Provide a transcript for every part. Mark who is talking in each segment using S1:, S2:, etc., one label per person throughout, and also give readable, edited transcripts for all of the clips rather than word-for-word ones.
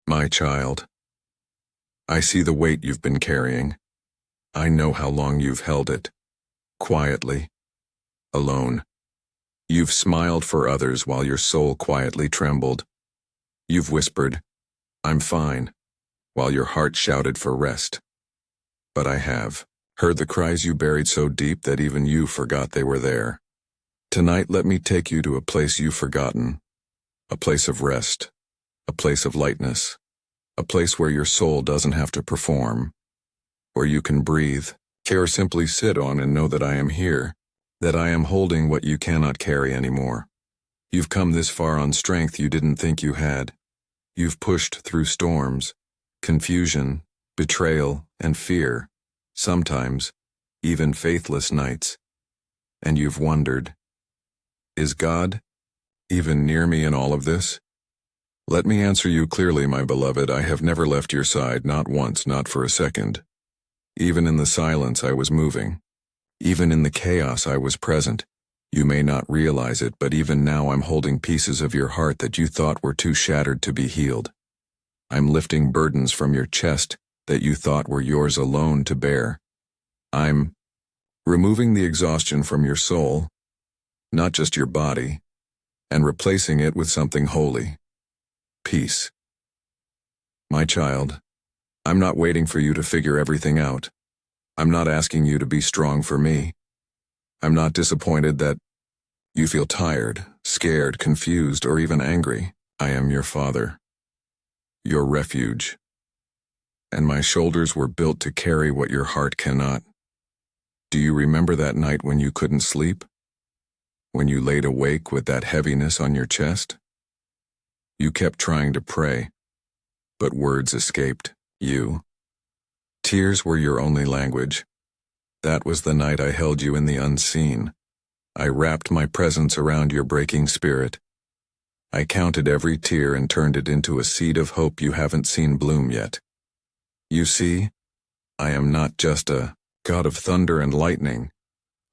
S1: My child, I see the weight you've been carrying. I know how long you've held it. Quietly. Alone. You've smiled for others while your soul quietly trembled. You've whispered, "I'm fine," while your heart shouted for rest. But I have heard the cries you buried so deep that even you forgot they were there. Tonight let me take you to a place you've forgotten. A place of rest. A place of lightness. A place where your soul doesn't have to perform. Where you can breathe, care, simply sit on and know that I am here. That I am holding what you cannot carry anymore. You've come this far on strength you didn't think you had. You've pushed through storms, confusion, betrayal, and fear, sometimes even faithless nights. And you've wondered, is God even near me in all of this? Let me answer you clearly, my beloved. I have never left your side, not once, not for a second. Even in the silence I was moving. Even in the chaos I was present. You may not realize it, but even now I'm holding pieces of your heart that you thought were too shattered to be healed. I'm lifting burdens from your chest that you thought were yours alone to bear. I'm removing the exhaustion from your soul, not just your body, and replacing it with something holy. Peace. My child, I'm not waiting for you to figure everything out. I'm not asking you to be strong for me. I'm not disappointed that you feel tired, scared, confused, or even angry. I am your father, your refuge. And my shoulders were built to carry what your heart cannot. Do you remember that night when you couldn't sleep? When you laid awake with that heaviness on your chest? You kept trying to pray, but words escaped you. Tears were your only language. That was the night I held you in the unseen. I wrapped my presence around your breaking spirit. I counted every tear and turned it into a seed of hope you haven't seen bloom yet. You see, I am not just a God of thunder and lightning.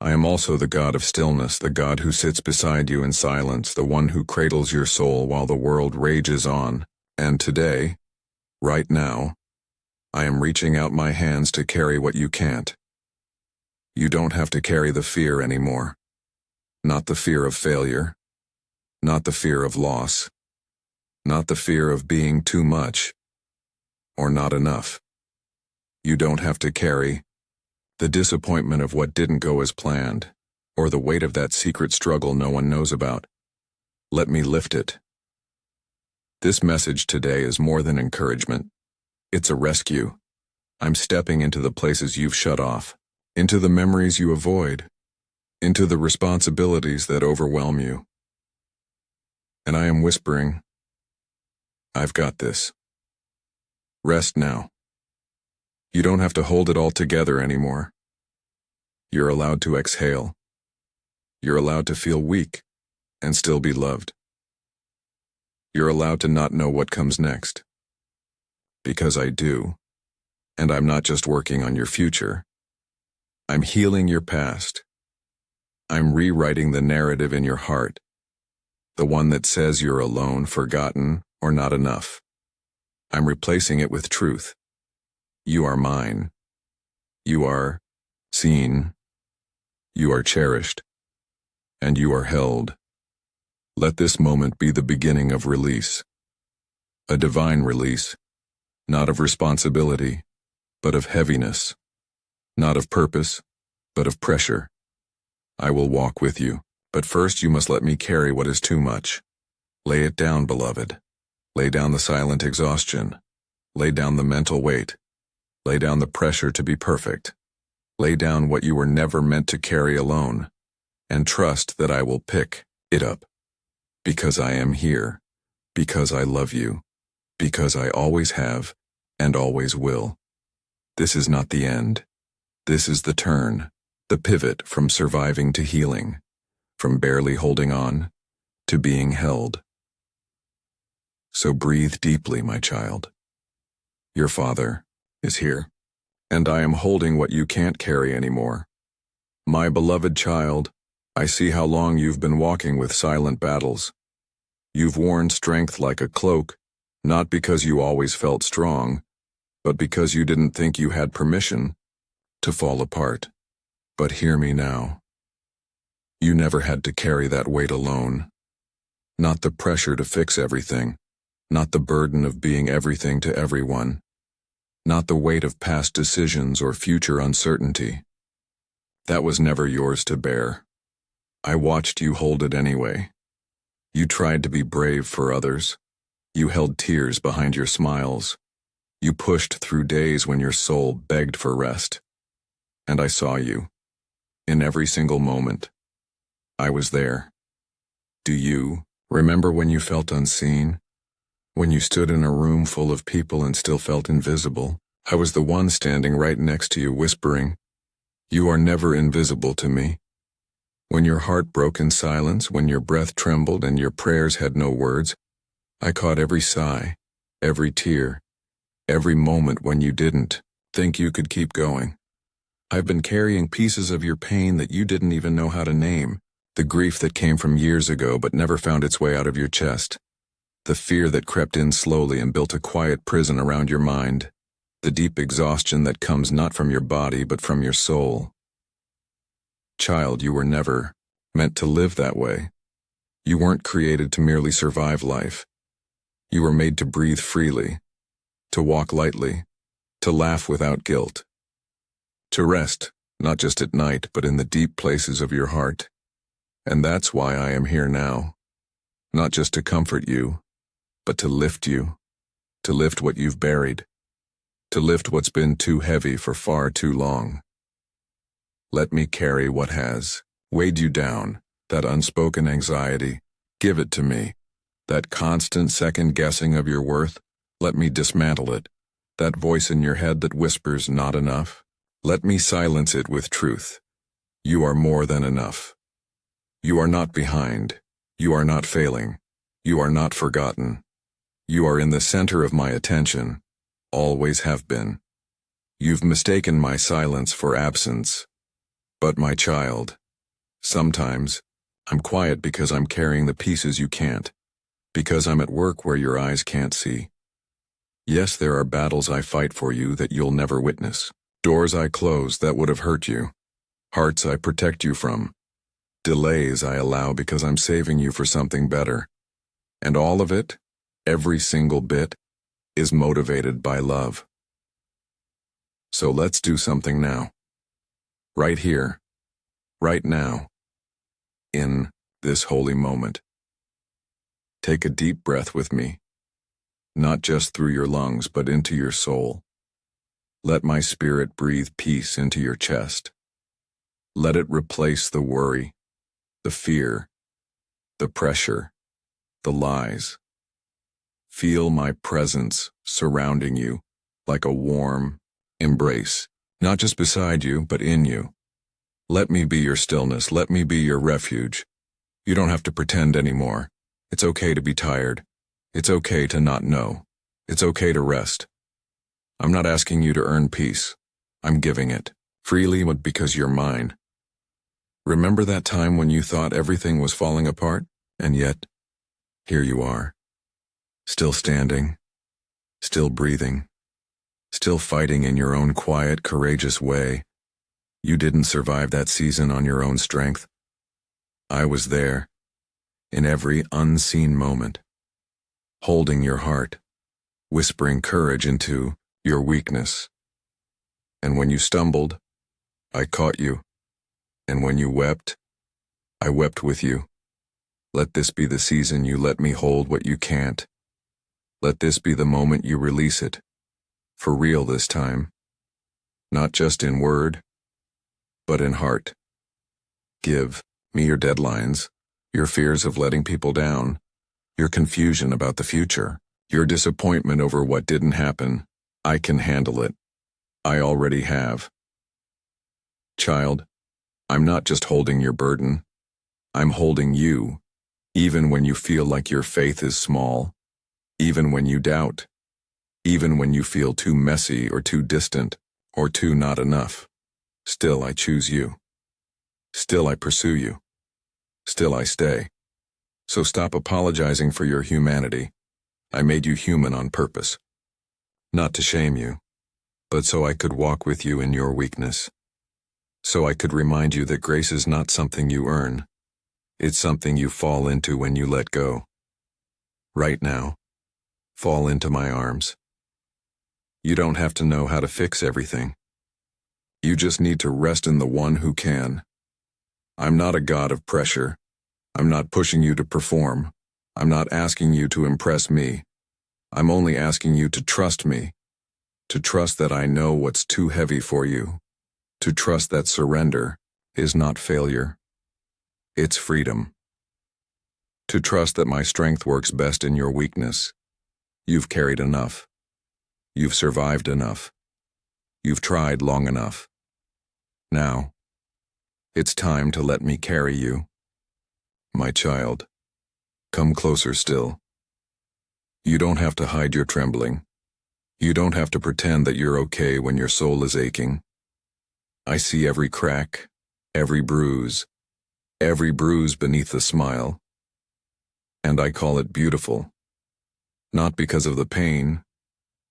S1: I am also the God of stillness, the God who sits beside you in silence, the one who cradles your soul while the world rages on. And today, right now, I am reaching out my hands to carry what you can't. You don't have to carry the fear anymore. Not the fear of failure. Not the fear of loss. Not the fear of being too much. Or not enough. You don't have to carry the disappointment of what didn't go as planned, or the weight of that secret struggle no one knows about. Let me lift it. This message today is more than encouragement. It's a rescue. I'm stepping into the places you've shut off, into the memories you avoid, into the responsibilities that overwhelm you. And I am whispering, I've got this. Rest now. You don't have to hold it all together anymore. You're allowed to exhale. You're allowed to feel weak and still be loved. You're allowed to not know what comes next. Because I do. And I'm not just working on your future. I'm healing your past. I'm rewriting the narrative in your heart. The one that says you're alone, forgotten, or not enough. I'm replacing it with truth. You are mine. You are seen. You are cherished. And you are held. Let this moment be the beginning of release. A divine release. Not of responsibility, but of heaviness. Not of purpose, but of pressure. I will walk with you, but first you must let me carry what is too much. Lay it down, beloved. Lay down the silent exhaustion. Lay down the mental weight. Lay down the pressure to be perfect. Lay down what you were never meant to carry alone. And trust that I will pick it up. Because I am here. Because I love you. Because I always have, and always will. This is not the end. This is the turn, the pivot from surviving to healing, from barely holding on to being held. So breathe deeply, my child. Your father is here, and I am holding what you can't carry anymore. My beloved child, I see how long you've been walking with silent battles. You've worn strength like a cloak, Not because you always felt strong, but because you didn't think you had permission to fall apart. But hear me now. You never had to carry that weight alone. Not the pressure to fix everything. Not the burden of being everything to everyone. Not the weight of past decisions or future uncertainty. That was never yours to bear. I watched you hold it anyway. You tried to be brave for others. You held tears behind your smiles. You pushed through days when your soul begged for rest. And I saw you. In every single moment. I was there. Do you remember when you felt unseen? When you stood in a room full of people and still felt invisible? I was the one standing right next to you whispering, "You are never invisible to me." When your heart broke in silence, when your breath trembled and your prayers had no words, I caught every sigh, every tear, every moment when you didn't think you could keep going. I've been carrying pieces of your pain that you didn't even know how to name, the grief that came from years ago but never found its way out of your chest, the fear that crept in slowly and built a quiet prison around your mind, the deep exhaustion that comes not from your body but from your soul. Child, you were never meant to live that way. You weren't created to merely survive life. You were made to breathe freely, to walk lightly, to laugh without guilt, to rest, not just at night, but in the deep places of your heart. And that's why I am here now, not just to comfort you, but to lift you, to lift what you've buried, to lift what's been too heavy for far too long. Let me carry what has weighed you down, that unspoken anxiety. Give it to me. That constant second-guessing of your worth, let me dismantle it. That voice in your head that whispers not enough, let me silence it with truth. You are more than enough. You are not behind. You are not failing. You are not forgotten. You are in the center of my attention. Always have been. You've mistaken my silence for absence. But my child, sometimes I'm quiet because I'm carrying the pieces you can't, because I'm at work where your eyes can't see. Yes, there are battles I fight for you that you'll never witness, doors I close that would have hurt you, hearts I protect you from, delays I allow because I'm saving you for something better. And all of it, every single bit, is motivated by love. So let's do something now. Right here, right now, in this holy moment. Take a deep breath with me, not just through your lungs, but into your soul. Let my spirit breathe peace into your chest. Let it replace the worry, the fear, the pressure, the lies. Feel my presence surrounding you like a warm embrace. Not just beside you, but in you. Let me be your stillness. Let me be your refuge. You don't have to pretend anymore. It's okay to be tired. It's okay to not know. It's okay to rest. I'm not asking you to earn peace. I'm giving it. Freely, but because you're mine. Remember that time when you thought everything was falling apart? And yet, here you are. Still standing. Still breathing. Still fighting in your own quiet, courageous way. You didn't survive that season on your own strength. I was there, in every unseen moment, holding your heart, whispering courage into your weakness. And when you stumbled, I caught you. And when you wept, I wept with you. Let this be the season you let me hold what you can't. Let this be the moment you release it. For real this time. Not just in word, but in heart. Give me your deadlines, your fears of letting people down, your confusion about the future, your disappointment over what didn't happen. I can handle it. I already have. Child, I'm not just holding your burden. I'm holding you, even when you feel like your faith is small, even when you doubt. Even when you feel too messy or too distant or too not enough, still I choose you. Still I pursue you. Still I stay. So stop apologizing for your humanity. I made you human on purpose. Not to shame you, but so I could walk with you in your weakness. So I could remind you that grace is not something you earn. It's something you fall into when you let go. Right now, fall into my arms. You don't have to know how to fix everything. You just need to rest in the one who can. I'm not a god of pressure. I'm not pushing you to perform. I'm not asking you to impress me. I'm only asking you to trust me. To trust that I know what's too heavy for you. To trust that surrender is not failure. It's freedom. To trust that my strength works best in your weakness. You've carried enough. You've survived enough. You've tried long enough. Now, it's time to let me carry you. My child, come closer still. You don't have to hide your trembling. You don't have to pretend that you're okay when your soul is aching. I see every crack, every bruise beneath the smile. And I call it beautiful. Not because of the pain,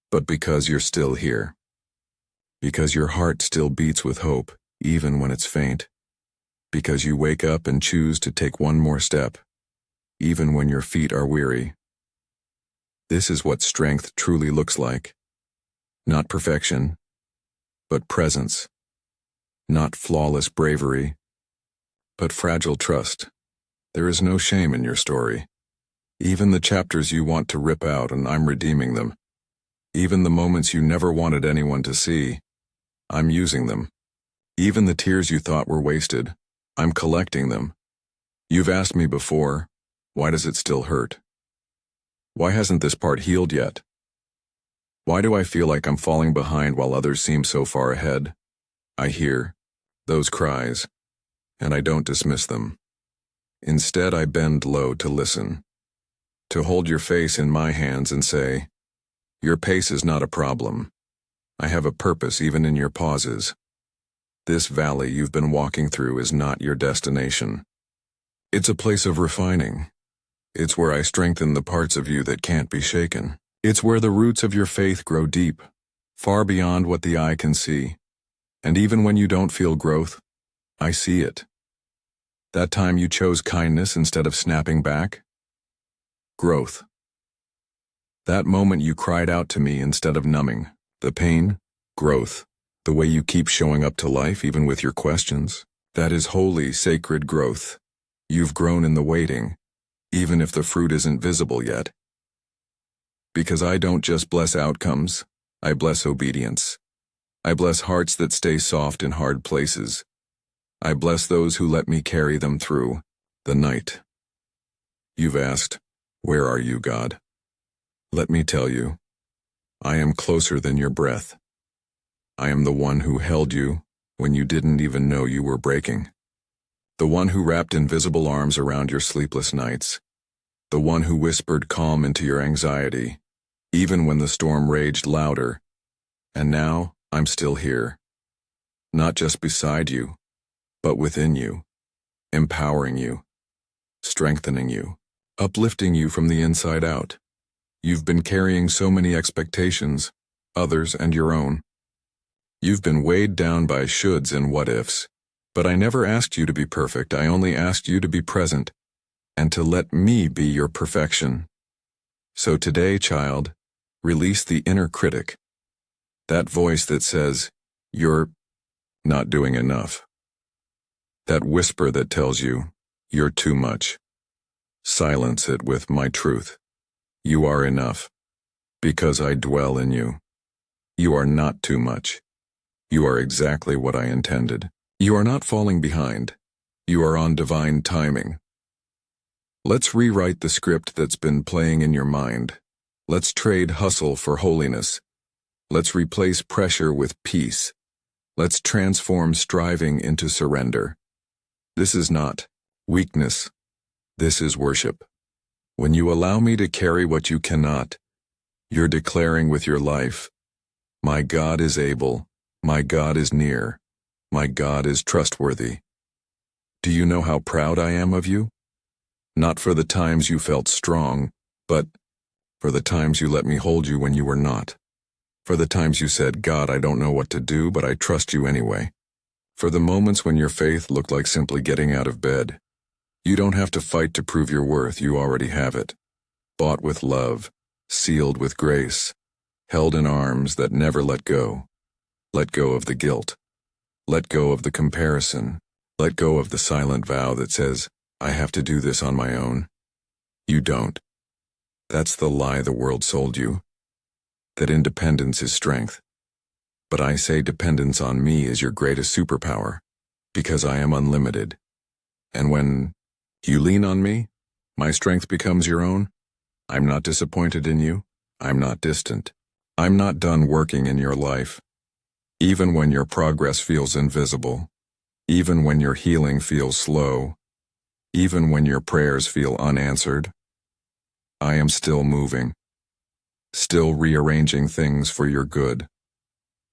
S1: but because you're still here. Because your heart still beats with hope, even when it's faint. Because you wake up and choose to take one more step, even when your feet are weary. This is what strength truly looks like. Not perfection, but presence. Not flawless bravery, but fragile trust. There is no shame in your story. Even the chapters you want to rip out, and I'm redeeming them. Even the moments you never wanted anyone to see, I'm using them. Even the tears you thought were wasted, I'm collecting them. You've asked me before, why does it still hurt? Why hasn't this part healed yet? Why do I feel like I'm falling behind while others seem so far ahead? I hear those cries, and I don't dismiss them. Instead, I bend low to listen, to hold your face in my hands and say, your pace is not a problem. I have a purpose even in your pauses. This valley you've been walking through is not your destination. It's a place of refining. It's where I strengthen the parts of you that can't be shaken. It's where the roots of your faith grow deep, far beyond what the eye can see. And even when you don't feel growth, I see it. That time you chose kindness instead of snapping back? Growth. That moment you cried out to me instead of numbing. The pain? Growth. The way you keep showing up to life even with your questions? That is holy, sacred growth. You've grown in the waiting, even if the fruit isn't visible yet. Because I don't just bless outcomes, I bless obedience. I bless hearts that stay soft in hard places. I bless those who let me carry them through the night. You've asked, where are you, God? Let me tell you, I am closer than your breath. I am the one who held you when you didn't even know you were breaking. The one who wrapped invisible arms around your sleepless nights. The one who whispered calm into your anxiety, even when the storm raged louder. And now, I'm still here. Not just beside you, but within you, empowering you, strengthening you, uplifting you from the inside out. You've been carrying so many expectations, others and your own. You've been weighed down by shoulds and what-ifs, but I never asked you to be perfect. I only asked you to be present, and to let me be your perfection. So today, child, release the inner critic. That voice that says, you're not doing enough. That whisper that tells you, you're too much. Silence it with my truth. You are enough, because I dwell in you. You are not too much. You are exactly what I intended. You are not falling behind. You are on divine timing. Let's rewrite the script that's been playing in your mind. Let's trade hustle for holiness. Let's replace pressure with peace. Let's transform striving into surrender. This is not weakness. This is worship. When you allow me to carry what you cannot, you're declaring with your life, my God is able, my God is near, my God is trustworthy. Do you know how proud I am of you? Not for the times you felt strong, but For the times you let me hold you when you were not. For the times you said, God, I don't know what to do, but I trust you anyway. For the moments when your faith looked like simply getting out of bed. You don't have to fight to prove your worth, you already have it. Bought with love, sealed with grace, held in arms that never let go. Let go of the guilt. Let go of the comparison. Let go of the silent vow that says, I have to do this on my own. You don't. That's the lie the world sold you. That independence is strength. But I say dependence on me is your greatest superpower, because I am unlimited. And when you lean on me, my strength becomes your own. I'm not disappointed in you. I'm not distant. I'm not done working in your life. Even when your progress feels invisible, even when your healing feels slow, even when your prayers feel unanswered, I am still moving, still rearranging things for your good,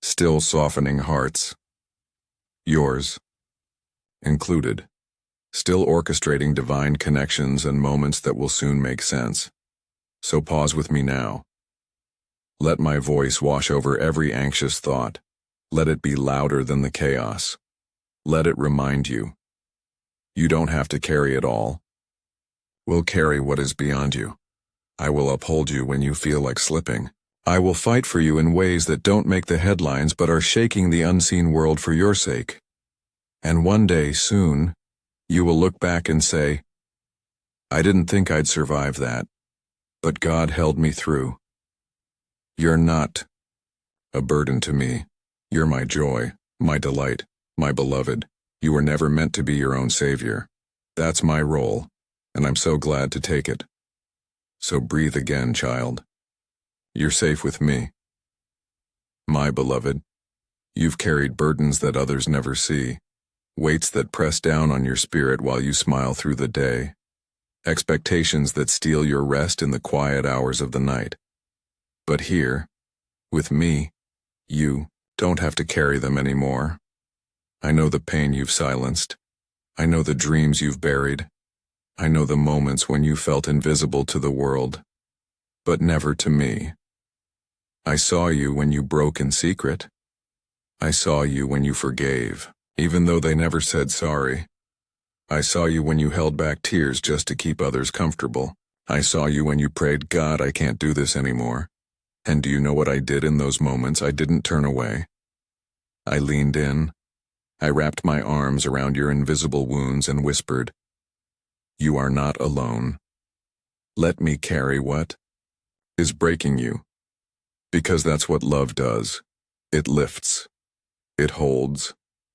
S1: still softening hearts, yours included, still orchestrating divine connections and moments that will soon make sense. So pause with me now. Let my voice wash over every anxious thought. Let it be louder than the chaos. Let it remind you. You don't have to carry it all. We'll carry what is beyond you. I will uphold you when you feel like slipping. I will fight for you in ways that don't make the headlines but are shaking the unseen world for your sake. And one day, soon, you will look back and say, I didn't think I'd survive that, but God held me through. You're not a burden to me. You're my joy, my delight, my beloved. You were never meant to be your own savior. That's my role, and I'm so glad to take it. So breathe again, child. You're safe with me. My beloved, you've carried burdens that others never see, weights that press down on your spirit while you smile through the day, expectations that steal your rest in the quiet hours of the night. But here, with me, you don't have to carry them anymore. I know the pain you've silenced. I know the dreams you've buried. I know the moments when you felt invisible to the world, but never to me. I saw you when you broke in secret. I saw you when you forgave, even though they never said sorry. I saw you when you held back tears just to keep others comfortable. I saw you when you prayed, God, I can't do this anymore. And do you know what I did in those moments? I didn't turn away. I leaned in. I wrapped my arms around your invisible wounds and whispered, you are not alone. Let me carry what is breaking you. Because that's what love does. It lifts. It holds.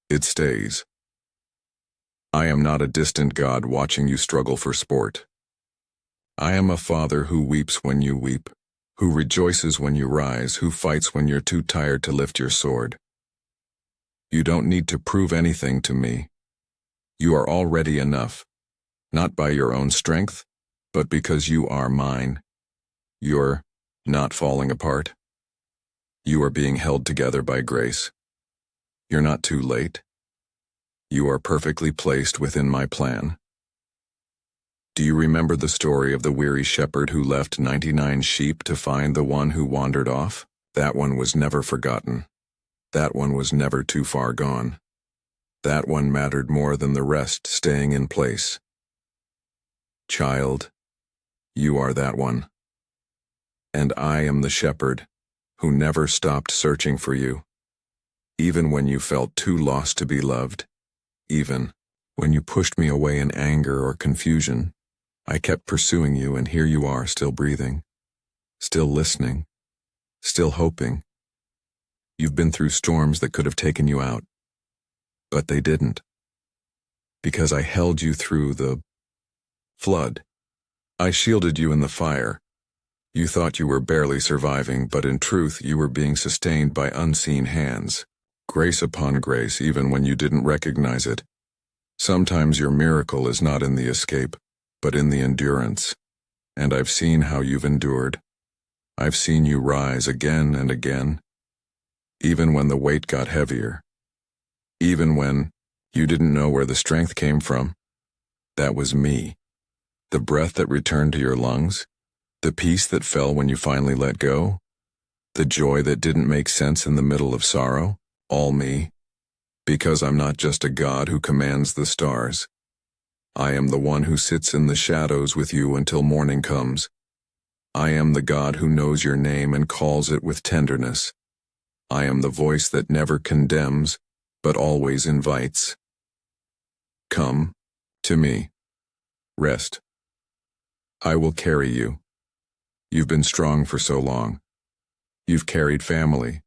S1: It stays. I am not a distant God watching you struggle for sport. I am a father who weeps when you weep, who rejoices when you rise, who fights when you're too tired to lift your sword. You don't need to prove anything to me. You are already enough, not by your own strength, but because you are mine. You're not falling apart. You are being held together by grace. You're not too late. You are perfectly placed within my plan. Do you remember the story of the weary shepherd who left 99 sheep to find the one who wandered off? That one was never forgotten. That one was never too far gone. That one mattered more than the rest staying in place. Child, you are that one. And I am the shepherd who never stopped searching for you, even when you felt too lost to be loved, even when you pushed me away in anger or confusion. I kept pursuing you, and here you are, still breathing, still listening, still hoping. You've been through storms that could have taken you out, but they didn't, because I held you through the flood. I shielded you in the fire. You thought you were barely surviving, but in truth you were being sustained by unseen hands. Grace upon grace, even when you didn't recognize it. Sometimes your miracle is not in the escape, but in the endurance. And I've seen how you've endured. I've seen you rise again and again, even when the weight got heavier. Even when you didn't know where the strength came from. That was me. The breath that returned to your lungs. The peace that fell when you finally let go? The joy that didn't make sense in the middle of sorrow? All me. Because I'm not just a god who commands the stars. I am the one who sits in the shadows with you until morning comes. I am the God who knows your name and calls it with tenderness. I am the voice that never condemns, but always invites. Come to me. Rest. I will carry you. You've been strong for so long. You've carried family.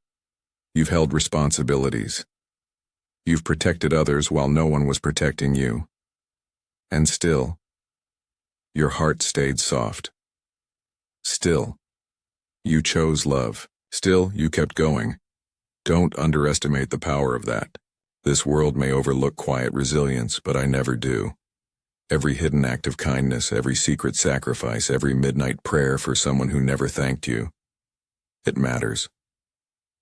S1: You've held responsibilities. You've protected others while no one was protecting you. And still, your heart stayed soft. Still, you chose love. Still, you kept going. Don't underestimate the power of that. This world may overlook quiet resilience, but I never do. Every hidden act of kindness, every secret sacrifice, every midnight prayer for someone who never thanked you. It matters.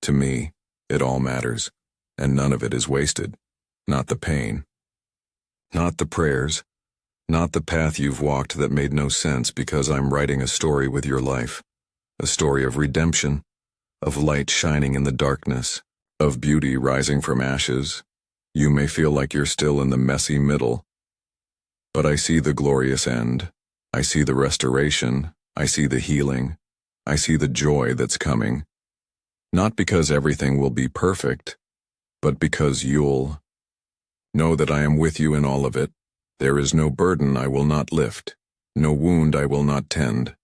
S1: To me, it all matters, and none of it is wasted. Not the pain. Not the prayers. Not the path you've walked that made no sense, because I'm writing a story with your life. A story of redemption, of light shining in the darkness, of beauty rising from ashes. You may feel like you're still in the messy middle, but I see the glorious end. I see the restoration. I see the healing. I see the joy that's coming. Not because everything will be perfect, but because you'll know that I am with you in all of it. There is no burden I will not lift, no wound I will not tend,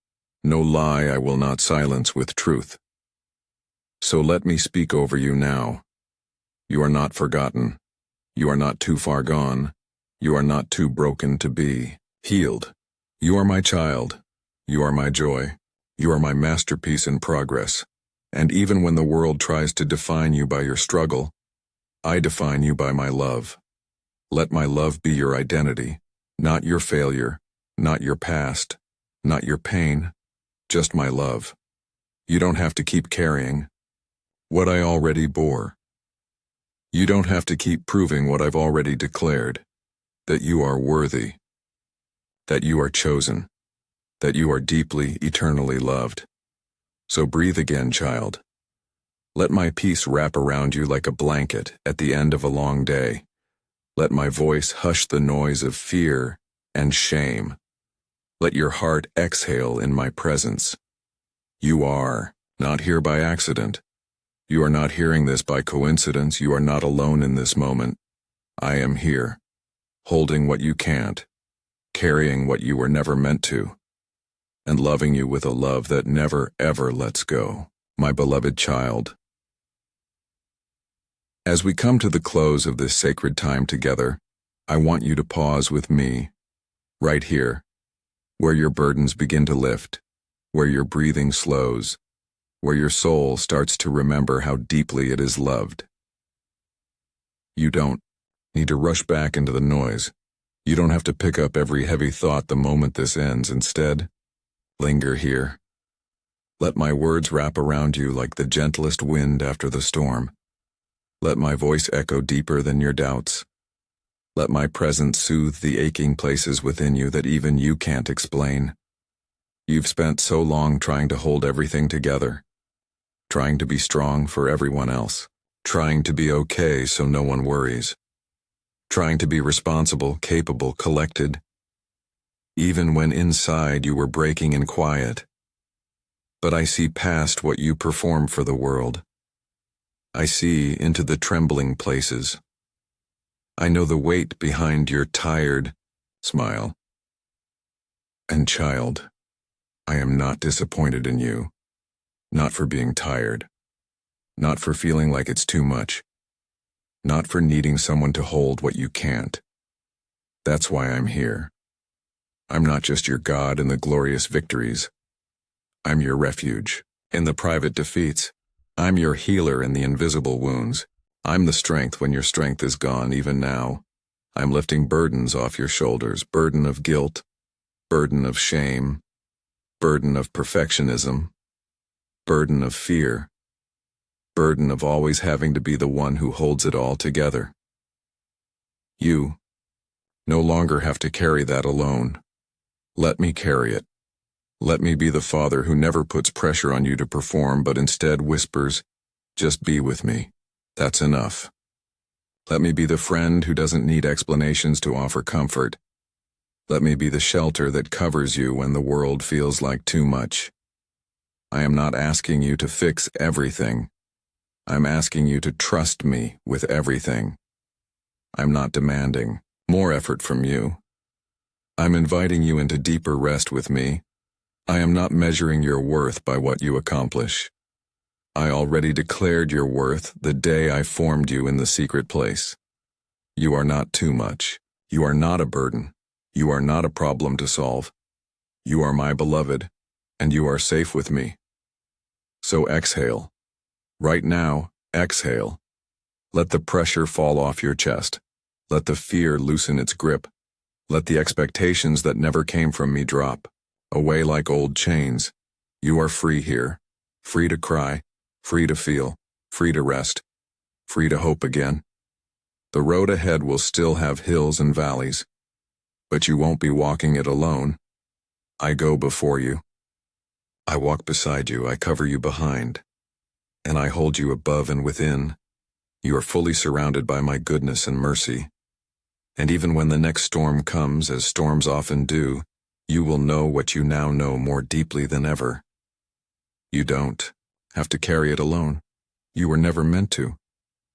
S1: no lie I will not silence with truth. So let me speak over you now. You are not forgotten. You are not too far gone. You are not too broken to be healed. You are my child. You are my joy. You are my masterpiece in progress. And even when the world tries to define you by your struggle, I define you by my love. Let my love be your identity, not your failure, not your past, not your pain, just my love. You don't have to keep carrying what I already bore. You don't have to keep proving what I've already declared, that you are worthy, that you are chosen, that you are deeply, eternally loved. So breathe again, child. Let my peace wrap around you like a blanket at the end of a long day. Let my voice hush the noise of fear and shame. Let your heart exhale in my presence. You are not here by accident. You are not hearing this by coincidence. You are not alone in this moment. I am here, holding what you can't, carrying what you were never meant to, and loving you with a love that never, ever lets go. My beloved child. As we come to the close of this sacred time together, I want you to pause with me, right here, where your burdens begin to lift, where your breathing slows, where your soul starts to remember how deeply it is loved. You don't need to rush back into the noise. You don't have to pick up every heavy thought the moment this ends. Instead, linger here. Let my words wrap around you like the gentlest wind after the storm. Let my voice echo deeper than your doubts. Let my presence soothe the aching places within you that even you can't explain. You've spent so long trying to hold everything together, trying to be strong for everyone else, trying to be okay so no one worries, trying to be responsible, capable, collected, even when inside you were breaking in quiet. But I see past what you perform for the world. I see into the trembling places. I know the weight behind your tired smile. And child, I am not disappointed in you. Not for being tired. Not for feeling like it's too much. Not for needing someone to hold what you can't. That's why I'm here. I'm not just your God in the glorious victories. I'm your refuge in the private defeats. I'm your healer in the invisible wounds. I'm the strength when your strength is gone, even now. I'm lifting burdens off your shoulders, burden of guilt, burden of shame, burden of perfectionism, burden of fear, burden of always having to be the one who holds it all together. You no longer have to carry that alone. Let me carry it. Let me be the father who never puts pressure on you to perform but instead whispers, "Just be with me. That's enough." Let me be the friend who doesn't need explanations to offer comfort. Let me be the shelter that covers you when the world feels like too much. I am not asking you to fix everything. I'm asking you to trust me with everything. I'm not demanding more effort from you. I'm inviting you into deeper rest with me. I am not measuring your worth by what you accomplish. I already declared your worth the day I formed you in the secret place. You are not too much. You are not a burden. You are not a problem to solve. You are my beloved, and you are safe with me. So exhale. Right now, exhale. Let the pressure fall off your chest. Let the fear loosen its grip. Let the expectations that never came from me drop away like old chains. You are free here. Free to cry. Free to feel. Free to rest. Free to hope again. The road ahead will still have hills and valleys, but you won't be walking it alone. I go before you. I walk beside you, I cover you behind, and I hold you above and within. You are fully surrounded by my goodness and mercy. And even when the next storm comes, as storms often do, you will know what you now know more deeply than ever. You don't have to carry it alone. You were never meant to.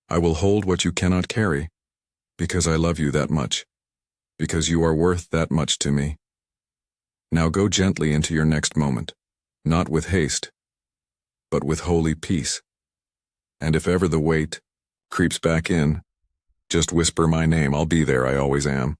S1: I will hold what you cannot carry, because I love you that much, because you are worth that much to me. Now go gently into your next moment, not with haste, but with holy peace. And if ever the weight creeps back in, just whisper my name. I'll be there, I always am.